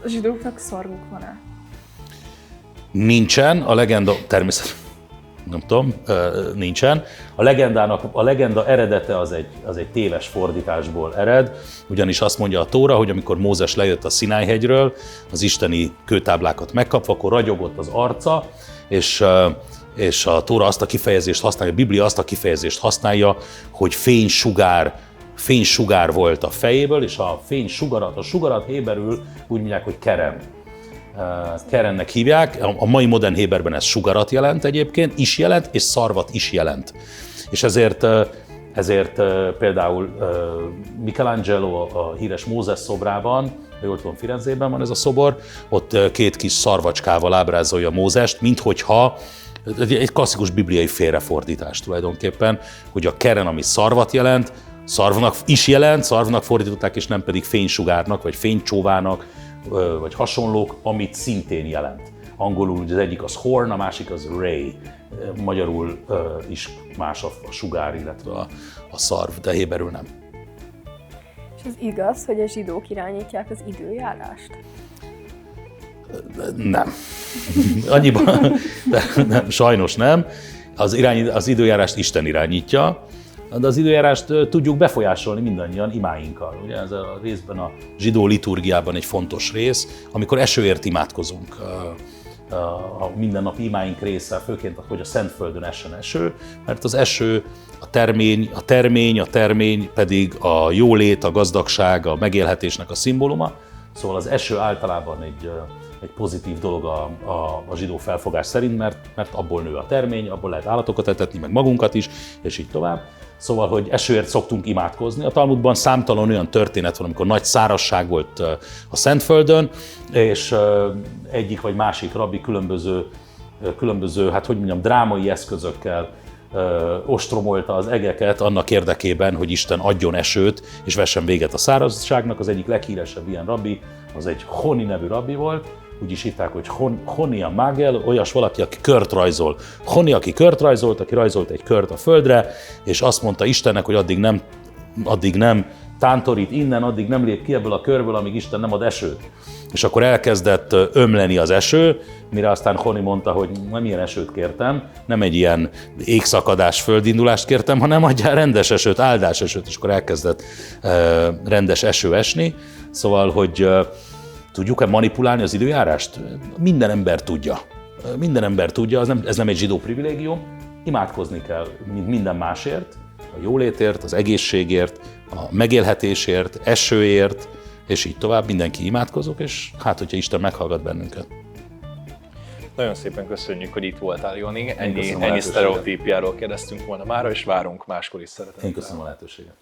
A zsidóknak szarvuk van-e? Nincsen, a legenda természetesen. nem tudom, nincsen. A legenda eredete az egy téves fordításból ered, ugyanis azt mondja a Tóra, hogy amikor Mózes lejött a Szináj-hegyről, az isteni kőtáblákat megkapva, akkor ragyogott az arca, és a Tóra azt a kifejezést használja, a Biblia azt a kifejezést használja, hogy fénysugár volt a fejéből, és a sugarat héberül úgy mondják, hogy kerem. Kerennek hívják, a mai modern héberben ez sugarat jelent egyébként, is jelent, és szarvat is jelent. És ezért például Michelangelo a híres Mózes szobrában, jól tudom, Firenzében van ez a szobor, ott két kis szarvacskával ábrázolja Mózest, minthogyha egy klasszikus bibliai félrefordítás tulajdonképpen, hogy a keren, ami szarvat jelent, szarvnak is jelent, szarvnak fordították, és nem pedig fénysugárnak, vagy fénycsóvának, vagy hasonlók, amit szintén jelent. Angolul ugye az egyik az horn, a másik az ray. Magyarul is más a sugár, illetve a szarv, de héberül nem. És az igaz, hogy a zsidók irányítják az időjárást? Nem. Annyiban, nem, sajnos nem. Az időjárást Isten irányítja, de az időjárást tudjuk befolyásolni mindannyian imáinkkal. Ugye ez a részben a zsidó liturgiában egy fontos rész, amikor esőért imádkozunk. A mindennapi imáink része, főként, hogy a Szentföldön essen eső, mert az eső, a termény pedig a jólét, a gazdagság, a megélhetésnek a szimbóluma. Szóval az eső általában egy pozitív dolog a zsidó felfogás szerint, mert abból nő a termény, abból lehet állatokat etetni, meg magunkat is, és így tovább. Szóval, hogy esőért szoktunk imádkozni. A Talmudban számtalan olyan történet van, amikor nagy szárazság volt a Szentföldön, és egyik vagy másik rabbi különböző, hát hogy mondjam, drámai eszközökkel ostromolta az egeket annak érdekében, hogy Isten adjon esőt, és vessen véget a szárazságnak. Az egyik leghíresebb ilyen rabbi, az egy Honi nevű rabbi volt, úgy is hívták, hogy Honi a Magel, olyas valaki, aki kört rajzol. Honi, aki kört rajzolt, aki rajzolt egy kört a földre, és azt mondta Istennek, hogy addig nem tántorít innen, addig nem lép ki ebből a körből, amíg Isten nem ad esőt. És akkor elkezdett ömleni az eső, mire aztán Honi mondta, hogy nem ilyen esőt kértem, nem egy ilyen égszakadás, földindulást kértem, hanem adjál rendes esőt, áldás esőt, és akkor elkezdett rendes eső esni. Szóval, hogy tudjuk-e manipulálni az időjárást? Minden ember tudja. Minden ember tudja, ez nem egy zsidó privilégium. Imádkozni kell, mint minden másért, a jólétért, az egészségért, a megélhetésért, esőért, és így tovább. Mindenki imádkozok, és hát, hogyha Isten meghallgat bennünket. Nagyon szépen köszönjük, hogy itt voltál, Jani. Ennyi sztereotípiáról kérdeztünk volna mára, és várunk máskor is szeretettel. Én köszönöm a lehetőséget.